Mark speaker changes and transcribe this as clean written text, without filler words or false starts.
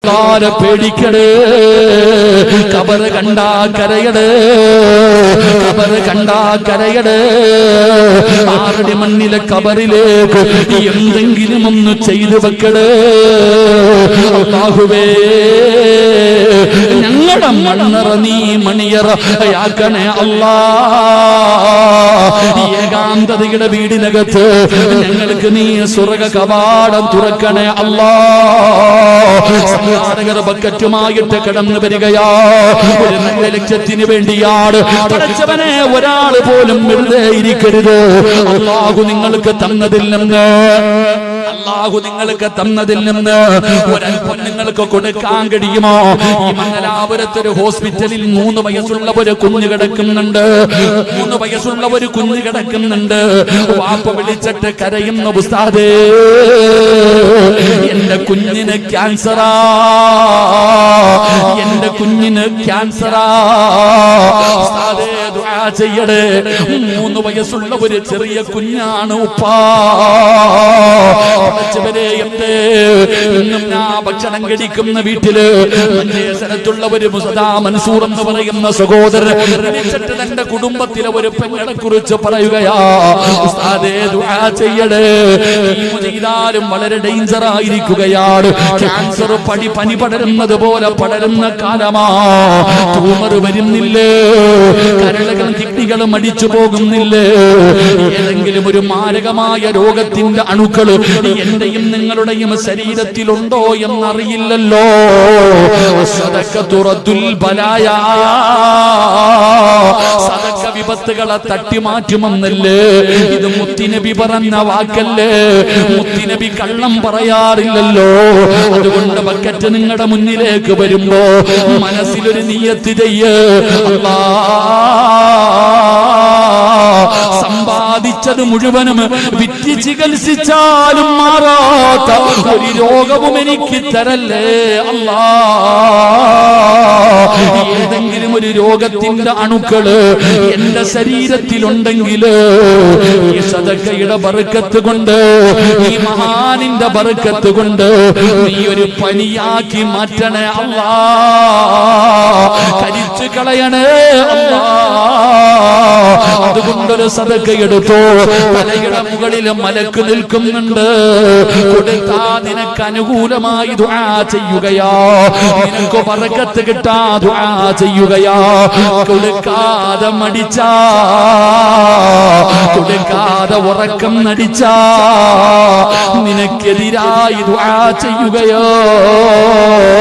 Speaker 1: അല്ലാഹുവേ പേടിക്കണേ. ഖബറ് കണ്ടാ കരയണേ, ഖബറ് കണ്ടാ കരയണേ. ആരുടെ മണ്ണിലെ ഖബറിലേക്ക് എന്തെങ്കിലും ഒന്ന് ചെയ്തു വെക്കണേ. അല്ലാഹുവേ ഞങ്ങളുടെ മണ്ണറ നീ മണിയറയാക്കണേ അല്ലാ. ഏകാന്തതയുടെ വീടിനകത്ത് ഞങ്ങൾക്ക് നീ സ്വർഗ കവാടം തുറക്കണേ അല്ലാ. സംഘാടകർ ബക്കറ്റുമായിട്ട് കടന്നു വരികയാ. ഒരു നല്ല ലക്ഷ്യത്തിന് വേണ്ടിയാണ്. പഠിച്ചവനെ ഒരാൾ പോലും വെറുതെ ഇരിക്കരുത്. അല്ലാഹു നിങ്ങൾക്ക് തന്നതിൽ നിന്ന്, അല്ലാഹു നിങ്ങൾക്ക് തന്നതിൽ നിന്ന് ഒരൽപ്പം നിങ്ങൾക്ക് കൊടുക്കാൻ കഴിയുമോ? ഈ മംഗലാപുരത്ത് ഒരു ഹോസ്പിറ്റലിൽ 3 വയസ്സുള്ള ഒരു കുഞ്ഞ് കിടക്കുന്നുണ്ട്. 3 വയസ്സുള്ള ഒരു കുഞ്ഞ് കിടക്കുന്നുണ്ട്. വാപ്പ വിളിച്ചിട്ട് കരയുന്ന ഉസ്താദേ, എന്റെ കുഞ്ഞിന് ക്യാൻസറാ, എന്റെ കുഞ്ഞിന് ക്യാൻസറാ. ഉസ്താദേ ദുആ ചെയ്യണേ. 3 വയസ്സുള്ള ഒരു ചെറിയ കുഞ്ഞാണ് ഉപ്പാ. ഇന്നും ഞാൻ ഭക്ഷണം കഴിക്കുന്ന വീട്ടില് മഞ്ചേശ്വരത്തുള്ള ഒരു മുസദാ മൻസൂർ എന്ന് പറയുന്ന സഹോദരൻ തന്റെ കുടുംബത്തിലെ ഒരു പെങ്ങളെ കുറിച്ച് പറയുകയാ. ഉസ്താദേ ദുആ ചെയ്യണേ. ചെയ്താലും വളരെ ഡേഞ്ചർ ആയിരിക്കുകയാണ്. ക്യാൻസർ പനി പടരുന്നത് പോലെ പടരുന്ന കാലമാ. ട്യൂമർ വരുന്നില്ലേ, കരളുകളും കിഡ്നികളും അടിച്ചു പോകുന്നില്ലേ. ഏതെങ്കിലും ഒരു മാരകമായ രോഗത്തിന്റെ അണുക്കൾ എന്റെയും നിങ്ങളുടെയും ശരീരത്തിലുണ്ടോ എന്നറിയില്ലല്ലോ. സദഖത്തു റദ്ദുൽ ബലായാ, സദഖ വിപത്തുകളെ തട്ടിമാറ്റുമെന്നല്ലേ. ഇത് മുത്തുനബി പറഞ്ഞ വാക്കല്ലേ. മുത്തുനബി കള്ളം പറയാറില്ലല്ലോ. അതുകൊണ്ട് ബക്കറ്റ് നിങ്ങളുടെ മുന്നിലേക്ക് വരുമ്പോ മനസ്സിലൊരു നിയ്യത്ത് ചെയ്യ്. സമ്പാദിച്ചത് മുഴുവനും വിറ്റ് ചികിത്സിച്ചാലും മാറാത്ത ഒരു രോഗവും എനിക്ക് തരല്ലേ അല്ലാ. ഏതെങ്കിലും ഒരു രോഗത്തിന്റെ അണുക്കള് എന്റെ ശരീരത്തിലുണ്ടെങ്കിൽ ഈ സദഖയുടെ ബർക്കത്ത് കൊണ്ട്, ഈ മഹാനിന്റെ ബർക്കത്ത് കൊണ്ട് നീ ഒരു പനിയാക്കി മാറ്റണേ അല്ലാ. കരിച്ചു കളയണേ അല്ലാ. അതുകൊണ്ടൊരു സദഖ എടുത്തോ. തലയുടെ മുകളിൽ മലക്ക് നിൽക്കുന്നുണ്ട്. കൊടുത്താ നിനക്ക് അനുകൂലമായി ദുആ ചെയ്യുകയാ. നിനക്ക് ബർക്കത്ത് കിട്ടാ ദുആ ചെയ്യുകയാ. കൊടുക്കാതെ മടിച്ചാ, കൊടുക്കാതെ ഉറക്കം നടിച്ചാ നിനക്കെതിരായി ദുആ ചെയ്യുകയോ.